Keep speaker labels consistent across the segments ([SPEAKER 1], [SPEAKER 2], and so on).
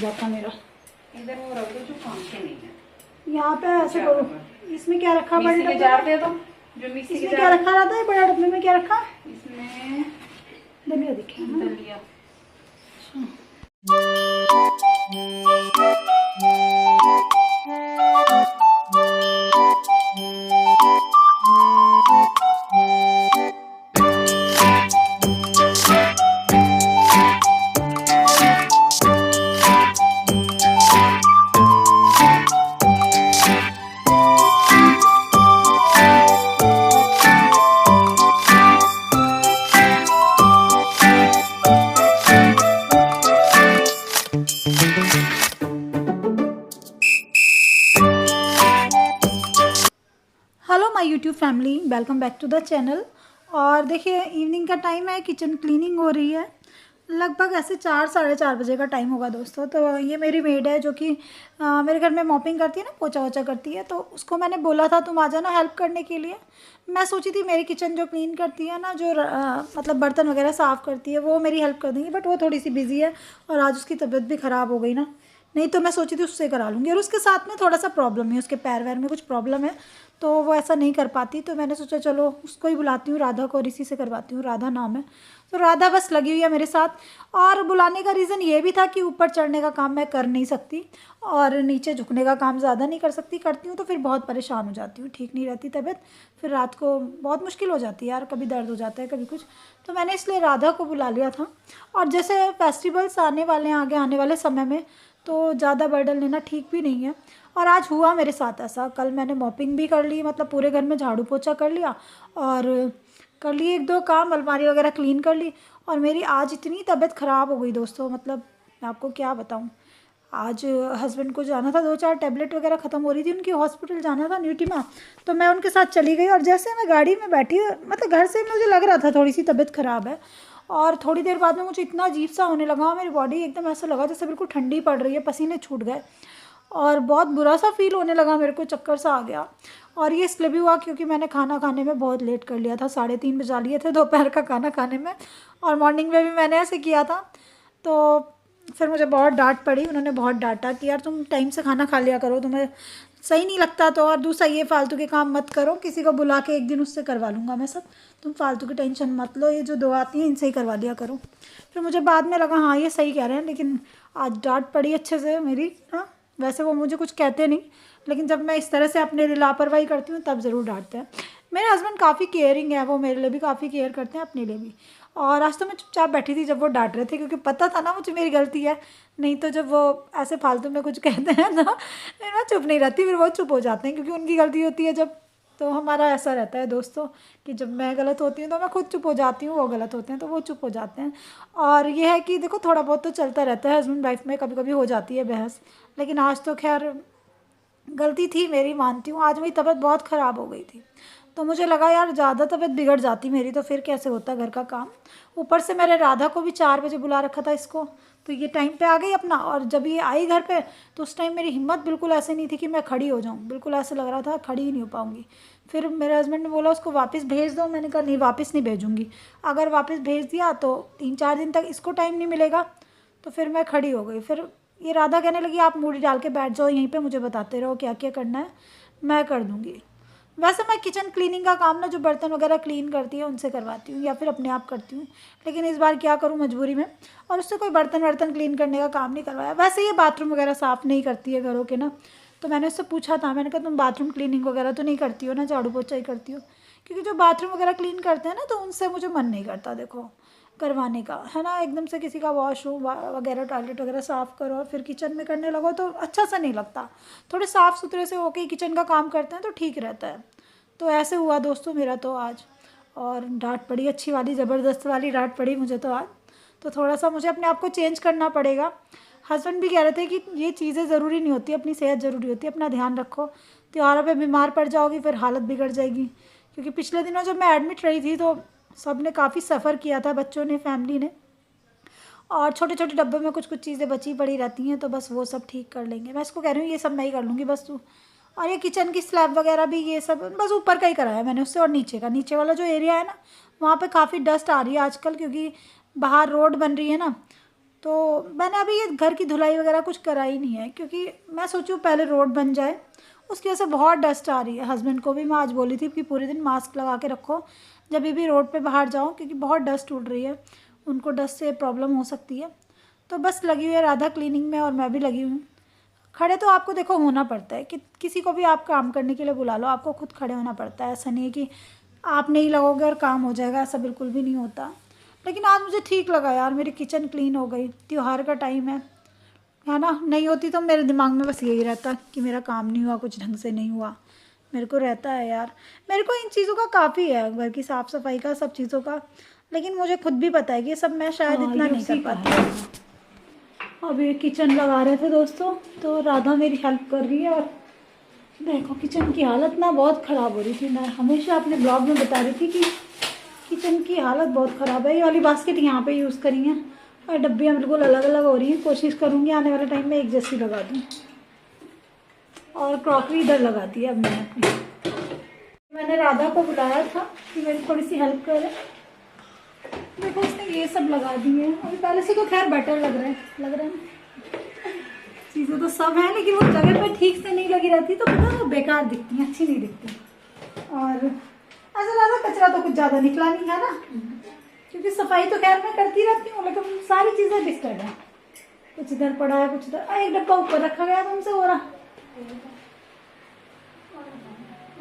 [SPEAKER 1] जाता मेरा।
[SPEAKER 2] इधर वो रख दो जो काम के नहीं है।
[SPEAKER 1] यहाँ पे ऐसे करो। इसमें क्या रखा? बड़े
[SPEAKER 2] मिक्सी के
[SPEAKER 1] डब्बे
[SPEAKER 2] जार
[SPEAKER 1] में?
[SPEAKER 2] दे दो। जो मिक्सी के
[SPEAKER 1] इसमें
[SPEAKER 2] जार
[SPEAKER 1] क्या रखा रहता है? बड़ा डब्बे में क्या रखा?
[SPEAKER 2] इसमें
[SPEAKER 1] दलिया दिखे।
[SPEAKER 2] दलिया।
[SPEAKER 1] Hello my YouTube family, welcome back to the channel. और देखिए इवनिंग का टाइम है, किचन क्लीनिंग हो रही है। लगभग ऐसे 4 साढ़े 4 बजे का टाइम होगा दोस्तों। तो ये मेरी मेड है जो कि मेरे घर में मॉपिंग करती है ना, पोछा वोछा करती है। तो उसको मैंने बोला था तुम आ जाना हेल्प करने के लिए। मैं सोची थी मेरी किचन जो क्लीन करती है ना, जो मतलब बर्तन वगैरह साफ़ करती है, वो मेरी हेल्प कर देंगी। बट वो थोड़ी सी बिजी है और आज उसकी तबीयत भी ख़राब हो गई ना, नहीं तो मैं सोची थी उससे करा लूँगी। और उसके साथ में थोड़ा सा प्रॉब्लम है, उसके पैर वैर में कुछ प्रॉब्लम है, तो वो ऐसा नहीं कर पाती। तो मैंने सोचा चलो उसको ही बुलाती हूँ, राधा को, और इसी से करवाती हूँ। राधा नाम है। तो राधा बस लगी हुई है मेरे साथ। और बुलाने का रीज़न ये भी था कि ऊपर चढ़ने का काम मैं कर नहीं सकती और नीचे झुकने का काम ज़्यादा नहीं कर सकती। करती हूँ तो फिर बहुत परेशान हो जाती हूँ, ठीक नहीं रहती तबीयत। फिर रात को बहुत मुश्किल हो जाती है यार, कभी दर्द हो जाता है कभी कुछ। तो मैंने इसलिए राधा को बुला लिया था। और जैसे फेस्टिवल्स आने वाले हैं आगे आने वाले समय में, तो ज़्यादा बर्डन लेना ठीक भी नहीं है। और आज हुआ मेरे साथ ऐसा। कल मैंने मॉपिंग भी कर ली, मतलब पूरे घर में झाड़ू पोछा कर लिया और कर ली 1-2 काम, अलमारी वगैरह क्लीन कर ली। और मेरी आज इतनी तबीयत ख़राब हो गई दोस्तों, मतलब मैं आपको क्या बताऊं। आज हस्बैंड को जाना था, 2-4 टैबलेट वगैरह ख़त्म हो रही थी उनकी, हॉस्पिटल जाना था न्यूटिमा। तो मैं उनके साथ चली गई और जैसे मैं गाड़ी में बैठी, मतलब घर से मुझे लग रहा था थोड़ी सी तबीयत ख़राब है। और थोड़ी देर बाद में मुझे इतना अजीब सा होने लगा, मेरी बॉडी एकदम ऐसा लगा जैसे बिल्कुल ठंडी पड़ रही है, पसीने छूट गए और बहुत बुरा सा फील होने लगा मेरे को, चक्कर सा आ गया। और ये इसलिए भी हुआ क्योंकि मैंने खाना खाने में बहुत लेट कर लिया था, 3:30 बजा लिए थे दोपहर का खाना खाने में। और मॉर्निंग में भी मैंने ऐसे किया था। तो फिर मुझे बहुत डांट पड़ी, उन्होंने बहुत डांटा कि यार तुम टाइम से खाना खा लिया करो, तुम्हें सही नहीं लगता। तो और दूसरा ये फालतू के काम मत करो, किसी को बुला के एक दिन उससे करवा लूँगा मैं सब, तुम फालतू की टेंशन मत लो, ये जो 2 आती हैं इनसे ही करवा लिया करो। फिर मुझे बाद में लगा हाँ ये सही कह रहे हैं, लेकिन आज डांट पड़ी अच्छे से मेरी। हाँ वैसे वो मुझे कुछ कहते नहीं, लेकिन जब मैं इस तरह से अपने लिए लापरवाही करती हूँ तब ज़रूर डांटते हैं। मेरे हस्बैंड काफ़ी केयरिंग है, वो मेरे लिए भी काफ़ी केयर करते हैं, अपने लिए भी। और आज तो मैं चुपचाप बैठी थी जब वो डांट रहे थे, क्योंकि पता था ना मुझे मेरी गलती है। नहीं तो जब वो ऐसे फालतू में कुछ कहते हैं ना, फिर मैं चुप नहीं रहती, फिर वो चुप हो जाते हैं क्योंकि उनकी गलती होती है जब। तो हमारा ऐसा रहता है दोस्तों कि जब मैं गलत होती हूँ तो मैं खुद चुप हो जाती हूँ, वो गलत होते हैं तो वो चुप हो जाते हैं। और ये है कि देखो थोड़ा बहुत तो चलता रहता है, हस्बैंड वाइफ में कभी कभी हो जाती है बहस। लेकिन आज तो खैर गलती थी मेरी, मानती हूँ। आज मेरी तबीयत बहुत ख़राब हो गई थी, तो मुझे लगा यार ज़्यादा तबीयत बिगड़ जाती मेरी तो फिर कैसे होता घर का काम। ऊपर से मैंने राधा को भी 4 बजे बुला रखा था इसको, तो ये टाइम पे आ गई अपना। और जब ये आई घर पे तो उस टाइम मेरी हिम्मत बिल्कुल ऐसे नहीं थी कि मैं खड़ी हो जाऊँ, बिल्कुल ऐसे लग रहा था खड़ी ही नहीं हो पाऊँगी। फिर मेरे हस्बैंड ने बोला उसको वापस भेज दो, मैंने कहा नहीं वापस नहीं भेजूँगी। अगर वापस भेज दिया तो 3-4 दिन तक इसको टाइम नहीं मिलेगा। तो फिर मैं खड़ी हो गई। फिर ये राधा कहने लगी आप मूड़ी डाल के बैठ जाओ यहीं पे, मुझे बताते रहो क्या क्या करना है, मैं कर दूँगी। वैसे मैं किचन क्लीनिंग का काम ना, जो बर्तन वगैरह क्लीन करती है उनसे करवाती हूँ या फिर अपने आप करती हूँ। लेकिन इस बार क्या करूँ मजबूरी में, और उससे कोई बर्तन वर्तन क्लीन करने का काम नहीं करवाया। वैसे ये बाथरूम वगैरह साफ़ नहीं करती है घरों के ना, तो मैंने उससे पूछा था, मैंने कहा तुम बाथरूम क्लीनिंग वगैरह तो नहीं करती हो ना, झाड़ू पोछा ही करती हो। क्योंकि जो बाथरूम वगैरह क्लीन करते हैं ना, तो उनसे मुझे मन नहीं करता देखो करवाने का, है ना। एकदम से किसी का वॉशरूम वगैरह टॉयलेट वगैरह साफ़ करो और फिर किचन में करने लगो तो अच्छा सा नहीं लगता। थोड़े साफ़ सुथरे से होके किचन का काम करते हैं तो ठीक रहता है। तो ऐसे हुआ दोस्तों मेरा तो आज। और डांट पड़ी अच्छी वाली, ज़बरदस्त वाली डांट पड़ी मुझे तो आज। तो थोड़ा सा मुझे अपने आप को चेंज करना पड़ेगा। हस्बैंड भी कह रहे थे कि ये चीज़ें ज़रूरी नहीं होती, अपनी सेहत ज़रूरी होती है, अपना ध्यान रखो, त्योहारों पे बीमार पड़ जाओगी फिर हालत बिगड़ जाएगी। क्योंकि पिछले दिनों जब मैं एडमिट रही थी तो सब ने काफ़ी सफ़र किया था, बच्चों ने, फैमिली ने। और छोटे छोटे डब्बे में कुछ कुछ चीज़ें बची पड़ी रहती हैं, तो बस वो सब ठीक कर लेंगे। मैं इसको कह रही हूँ ये सब मैं ही कर लूँगी बस तू। और ये किचन की स्लैब वगैरह भी ये सब बस ऊपर का ही कराया मैंने उससे, और नीचे का, नीचे वाला जो एरिया है ना, वहाँ पे काफ़ी डस्ट आ रही है आजकल, क्योंकि बाहर रोड बन रही है ना, तो मैंने अभी ये घर की धुलाई वगैरह कुछ कराई नहीं है, क्योंकि मैं सोचूं पहले रोड बन जाए। उसकी वजह से बहुत डस्ट आ रही है। हस्बैंड को भी मैं आज बोली थी कि पूरे दिन मास्क लगा के रखो जब भी रोड पे बाहर जाओ, क्योंकि बहुत डस्ट उड़ रही है, उनको डस्ट से प्रॉब्लम हो सकती है। तो बस लगी हुई है राधा क्लीनिंग में और मैं भी लगी हुई हूँ। खड़े तो आपको देखो होना पड़ता है कि किसी को भी आप काम करने के लिए बुला लो, आपको खुद खड़े होना पड़ता है। ऐसा नहीं है कि आप नहीं लगोगे और काम हो जाएगा, ऐसा बिल्कुल भी नहीं होता। लेकिन आज मुझे ठीक लगा यार, मेरी किचन क्लीन हो गई। त्यौहार का टाइम है ना, नहीं होती तो मेरे दिमाग में बस यही रहता कि मेरा काम नहीं हुआ, कुछ ढंग से नहीं हुआ। मेरे को रहता है यार, मेरे को इन चीज़ों का काफ़ी है, घर की साफ़ सफाई का, सब चीज़ों का। लेकिन मुझे खुद भी पता है कि ये सब मैं शायद इतना नहीं कर पाती। अभी किचन लगा रहे थे दोस्तों, तो राधा मेरी हेल्प कर रही है। और देखो किचन की हालत ना बहुत ख़राब हो रही थी। मैं हमेशा अपने ब्लॉग में बता रही थी कि किचन की हालत बहुत ख़राब है। ये वाली बास्केट यहाँ पे यूज़ करी हैं और डब्बियाँ बिल्कुल अलग अलग हो रही हैं। कोशिश करूँगी आने वाले टाइम में एक जैसी लगा दूँ। और क्रॉकरी इधर लगा दी है अब मैंने अपनी। मैंने राधा को बुलाया था कि मेरी थोड़ी सी हेल्प करे। देखो उसने ये सब लगा दी है। अभी पहले से तो खैर बेटर लग रहा है ना। चीज़ें तो सब हैं, लेकिन वो जगह पे ठीक से नहीं लगी रहती तो पता है बेकार दिखती हैं, अच्छी नहीं दिखती। और ऐसा लगा कचरा तो कुछ ज़्यादा निकला नहीं है ना, क्योंकि सफाई तो खैर मैं करती रहती हूँ, लेकिन सारी चीज़ें डिस्टर्ब हैं। कुछ इधर पड़ा है, कुछ इधर। एक डब्बा ऊपर रखा गया तुमसे हो रहा,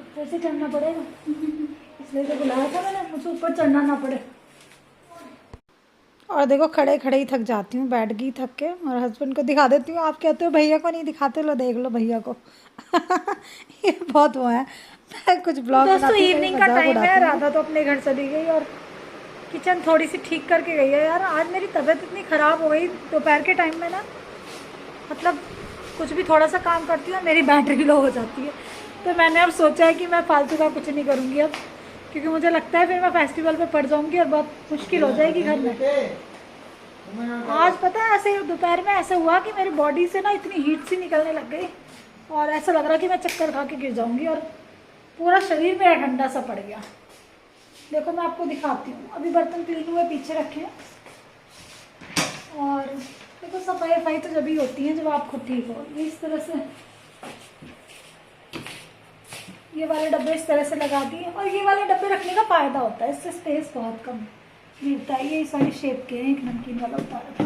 [SPEAKER 1] ऊपर से चढ़ना पड़ेगा, इसलिए तो बुलाया था मैंने, मुझे ऊपर चढ़ना ना पड़े। और देखो खड़े खड़े ही थक जाती हूँ, बैठ गई थक के। और हस्बैंड को दिखा देती हूँ। आप कहते हो भैया को नहीं दिखाते, लो देख लो भैया को। ये बहुत वो है, मैं कुछ ब्लॉग दोस्तों इवनिंग का टाइम है। राधा तो अपने घर चली गई और किचन थोड़ी सी ठीक करके गई है। यार आज मेरी तबीयत इतनी ख़राब हो गई दोपहर के टाइम में ना, मतलब कुछ भी थोड़ा सा काम करती हूँ मेरी बैटरी लो हो जाती है। तो मैंने अब सोचा है कि मैं फालतू का कुछ नहीं करूँगी अब, क्योंकि मुझे लगता है फिर मैं फेस्टिवल पे पड़ जाऊंगी और बहुत मुश्किल हो जाएगी घर में। आज पता है ऐसे दोपहर में ऐसा हुआ कि मेरी बॉडी से ना इतनी हीट सी निकलने लग गई और ऐसा लग रहा कि मैं चक्कर खा के गिर जाऊंगी और पूरा शरीर मेरा ठंडा सा पड़ गया। देखो मैं आपको दिखाती हूँ। अभी बर्तन क्लीन हुए पीछे रखे हैं। और देखो सफाई तो जब ही होती है जब आप खुद ठीक हो। ये इस तरह से ये वाले डब्बे इस तरह से लगा दिए। और ये वाले डब्बे रखने का फ़ायदा होता है, इससे स्पेस बहुत कम मिलता है। ये इस वाली शेप के हैं, एक नमकीन वाला उतारा।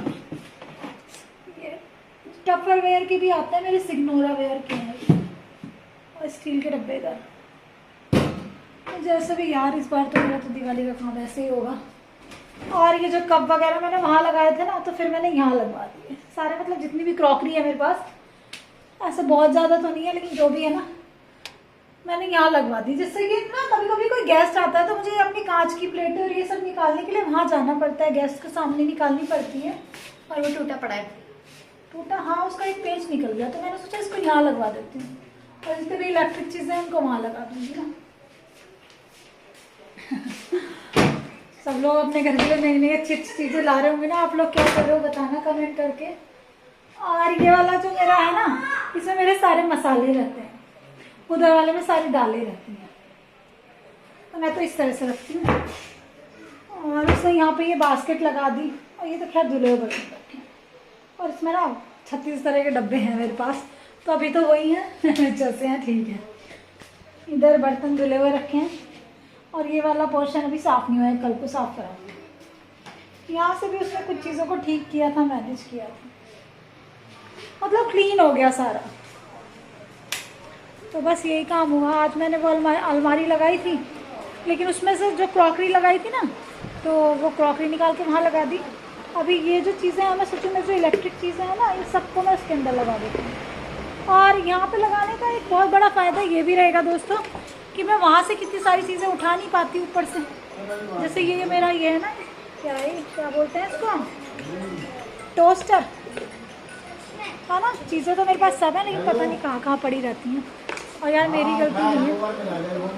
[SPEAKER 1] ये टपरवेयर वेयर के भी आते हैं, मेरे सिग्नोरा वेयर के हैं। और स्टील के डब्बे इधर। जैसे भी यार इस बार तो मेरा तो दिवाली का काम ऐसे ही होगा। और ये जो कप वगैरह मैंने वहाँ लगाए थे ना, तो फिर मैंने यहाँ लगवा दिए सारे। मतलब जितनी भी क्रॉकरी है मेरे पास, ऐसा बहुत ज़्यादा तो नहीं है, लेकिन जो भी है ना मैंने यहाँ लगवा दी। जिससे कि ना कभी कभी कोई गेस्ट आता है तो मुझे अपनी कांच की प्लेटें और ये सब निकालने के लिए वहाँ जाना पड़ता है, गेस्ट के सामने निकालनी पड़ती है। और वो टूटा पड़ा है, टूटा, हाँ उसका एक पेच निकल गया, तो मैंने सोचा इसको यहाँ लगवा देती हूँ। और जितने भी इलेक्ट्रिक चीज़ें हैं उनको वहाँ लगा दूँगी ना। सब लोग अपने घर के लिए नई नई अच्छी अच्छी चीज़ें ला रहे होंगे ना। आप लोग क्या कर रहे हो बताना कमेंट करके। और ये वाला जो मेरा है ना, इसमें मेरे सारे मसाले रहते हैं, उधर वाले में सारी दालें रहती हैं, तो मैं तो इस तरह से रखती हूँ। और उसने यहाँ पे ये बास्केट लगा दी। और ये तो खैर धुले हुए बर्तन रखे हैं। और इसमें ना 36 तरह के डब्बे हैं मेरे पास, तो अभी तो वही हैं जैसे हैं, ठीक है। इधर बर्तन धुले हुए रखे हैं। और ये वाला पोर्शन अभी साफ़ नहीं हुआ है, कल को साफ़ कराऊंगी। यहाँ से भी उसने कुछ चीज़ों को ठीक किया था, मैनेज किया था, मतलब क्लीन हो गया सारा। तो बस यही काम हुआ। आज मैंने वो अलमारी लगाई थी, लेकिन उसमें से जो क्रॉकरी लगाई थी ना, तो वो क्रॉकरी निकाल के वहाँ लगा दी। अभी ये जो चीज़ें हैं, मैं सोचूँ मैं जो इलेक्ट्रिक चीज़ें हैं ना, ये सबको मैं उसके अंदर लगा देती हूँ। और यहाँ पे लगाने का एक बहुत बड़ा फ़ायदा ये भी रहेगा दोस्तों कि मैं वहाँ से कितनी सारी चीज़ें उठा नहीं पाती ऊपर से। जैसे ये मेरा ये है ना, क्या बोलते हैं इसको, टोस्टर है ना। चीज़ें तो मेरे पास सब है, लेकिन पता नहीं कहाँ कहाँ पड़ी रहती हैं। और यार मेरी गलती नहीं है,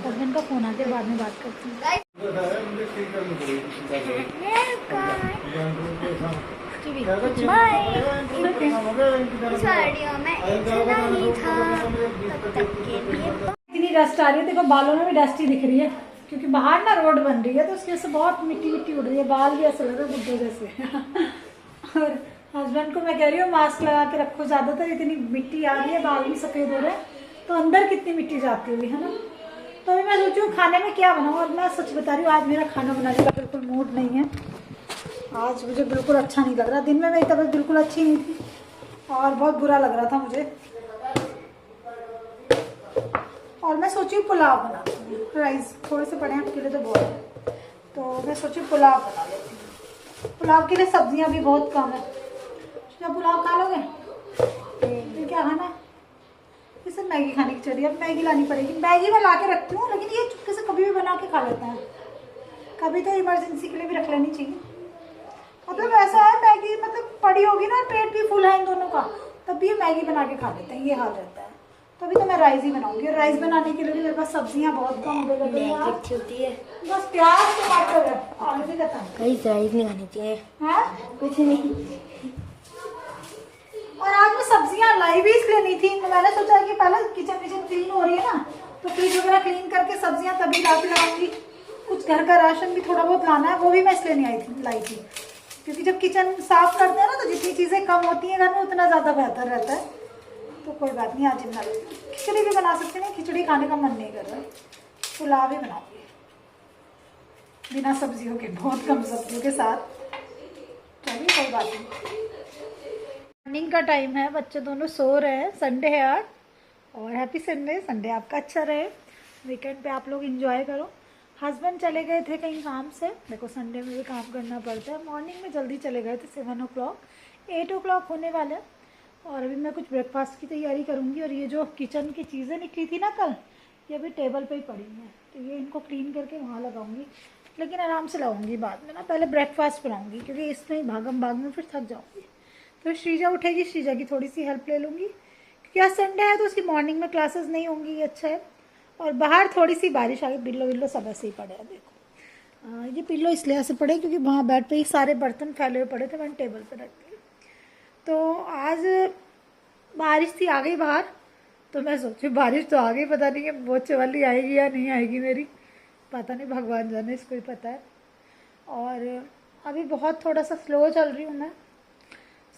[SPEAKER 1] हस्बैंड का फ़ोन आते बाद में बात करती हूँ। इतनी डस्ट आ रही है, देखो बालों में भी डस्टी दिख रही है, क्योंकि बाहर ना रोड बन रही है, तो उसकी वजह से बहुत मिट्टी मिट्टी उड़ रही है। बाल भी ऐसा लग रहा है बुड्ढे जैसे। और हस्बैंड को मैं कह रही हूँ मास्क लगा के रखो, ज़्यादातर इतनी मिट्टी आ रही है, बाल भी सफ़ेद हो रहे हैं, तो अंदर कितनी मिट्टी जाती होगी, है ना। तो अभी मैं सोचूँ खाने में क्या बनाऊँ, और मैं सच बता रही हूँ आज मेरा खाना बनाने का बिल्कुल मूड नहीं है। आज मुझे बिल्कुल अच्छा नहीं लग रहा, दिन में मेरी तबीयत बिल्कुल अच्छी नहीं थी और बहुत बुरा लग रहा था मुझे। और मैं सोची पुलाव बनाती हूँ, राइस थोड़े से पड़े हैं आपके लिए तो बहुत है, तो मैं सोची पुलाव बना लेती हूँ। पुलाव के लिए सब्जियाँ भी बहुत कम है। क्या पुलाव खा लोगे? फिर क्या खाना है? इसे मैगी खाने की चढ़ी, अब मैगी लानी पड़ेगी। मैगी मैं ला के रखती हूँ, लेकिन ये चुपके से कभी भी बना के खा लेते हैं, कभी तो इमरजेंसी के लिए भी रख लेनी चाहिए। मतलब ऐसा है मैगी मतलब पड़ी होगी ना, पेट भी फुल है इन दोनों का, तब भी ये मैगी बना के खा लेते हैं, ये हाल रहता है। तो अभी तो मैं राइस ही बनाऊंगी, और राइस बनाने के लिए भी मेरे पास सब्जियां बहुत कम अवेलेबल है, बस प्याज टमाटर है, आलू भी खत्म।
[SPEAKER 3] राइस नहीं खानी चाहिए।
[SPEAKER 1] हाँ
[SPEAKER 3] कुछ नहीं।
[SPEAKER 1] और आज मैं सब्जियां लाई भी इसलिए नहीं थी, मैंने सोचा कि पहले किचन क्लीन हो रही है ना, तो फ्रिज वगैरह क्लीन करके सब्जियां तभी ला के लाऊंगी। कुछ घर का राशन भी थोड़ा बहुत लाना है, वो भी मैं इसलिए नहीं लाई थी, क्योंकि जब किचन साफ करते हैं ना, तो जितनी चीज़ें कम होती हैं घर में उतना ज़्यादा बेहतर रहता है। तो कोई बात नहीं, आज बना लेती हूँ। खिचड़ी भी बना सकते हैं, खिचड़ी खाने का मन नहीं कर रहा है, पुलाव ही बनाऊंगी बिना सब्जियों के, बहुत कम सब्जियों के साथ। चलिए कोई बात नहीं। मॉर्निंग का टाइम है, बच्चे दोनों सो रहे हैं, संडे है आज, और हैप्पी संडे। संडे आपका अच्छा रहे, वीकेंड पे आप लोग एंजॉय करो। हस्बैंड चले गए थे कहीं काम से, देखो संडे में भी काम करना पड़ता है। मॉर्निंग में जल्दी चले गए थे, 7 o'clock, 8 o'clock होने वाले हैं। और अभी मैं कुछ ब्रेकफास्ट की तैयारी करूँगी। और ये जो किचन की चीज़ें निकली थी ना कल, ये अभी टेबल पे ही पड़ी हैं, तो ये इनको क्लीन करके वहाँ लगाऊंगी, लेकिन आराम से लगाऊंगी बाद में ना। पहले ब्रेकफास्ट बनाऊंगी, क्योंकि इसमें ही भागम भाग में फिर थक जाऊँगी। तो श्रीजा उठेगी, श्रीजा की थोड़ी सी हेल्प ले लूँगी, क्योंकि आज संडे है तो उसकी मॉर्निंग में क्लासेस नहीं होंगी, ये अच्छा है। और बाहर थोड़ी सी बारिश आ गई, बिल्लो बिल्लो सब ऐसे ही पड़े हैं, देखो। ये पिल्लो इसलिए ऐसे पड़े क्योंकि वहाँ बेड पे ही सारे बर्तन फैले हुए पड़े थे, मैंने टेबल पे रख दिए। तो आज बारिश थी, आ गई बाहर, तो मैं सोची बारिश तो आ गई, पता नहीं है बोझे वाली आएगी या नहीं आएगी मेरी, पता नहीं, भगवान जाने, इसको ही पता है। और अभी बहुत थोड़ा सा स्लो चल रही हूँ मैं,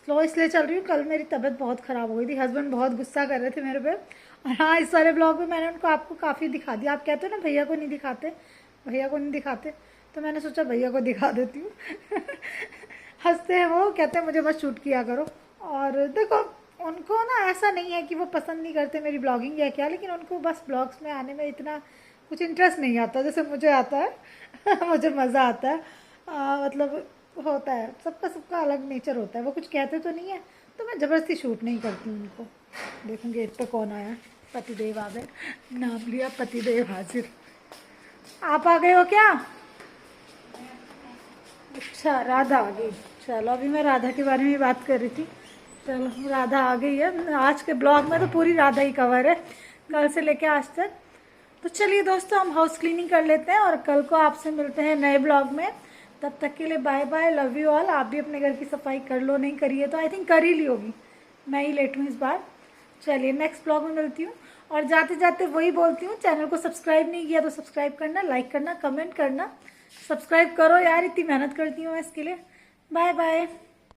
[SPEAKER 1] स्लो इसलिए चल रही हूँ, कल मेरी तबीयत बहुत ख़राब हो गई थी, हस्बैंड बहुत गुस्सा कर रहे थे मेरे पे। और हाँ, इस सारे ब्लॉग में मैंने उनको आपको काफ़ी दिखा दिया। आप कहते हो ना भैया को नहीं दिखाते, भैया को नहीं दिखाते, तो मैंने सोचा भैया को दिखा देती हूँ। हंसते हैं वो, कहते हैं मुझे बस शूट किया करो। और देखो उनको ना ऐसा नहीं है कि वो पसंद नहीं करते मेरी ब्लॉगिंग या क्या, लेकिन उनको बस ब्लॉग्स में आने में इतना कुछ इंटरेस्ट नहीं आता जैसे मुझे आता है। मुझे मज़ा आता है, मतलब होता है, सबका अलग नेचर होता है। वो कुछ कहते तो नहीं है, तो मैं ज़बरदस्ती शूट नहीं करती हूँ उनको। देखो गेट पे कौन आया, पतिदेव आ गए, नाम लिया पतिदेव हाजिर। आप आ गए हो क्या? अच्छा, राधा आ गई। चलो, अभी मैं राधा के बारे में बात कर रही थी। चलो, राधा आ गई है। आज के ब्लॉग में तो पूरी राधा ही कवर है, कल से लेके आज तक। तो चलिए दोस्तों, हम हाउस क्लीनिंग कर लेते हैं और कल को आपसे मिलते हैं नए ब्लॉग में। तब तक के लिए bye bye, love you all. आप भी अपने घर की सफाई कर लो, नहीं करी है तो आई थिंक कर ही ली होगी, मैं ही लेट हूँ इस बार। चलिए नेक्स्ट ब्लॉग में मिलती हूँ। और जाते जाते वही बोलती हूँ, चैनल को सब्सक्राइब नहीं किया तो सब्सक्राइब करना, लाइक करना, कमेंट करना। सब्सक्राइब करो यार, इतनी मेहनत करती हूँ मैं इसके लिए। Bye bye.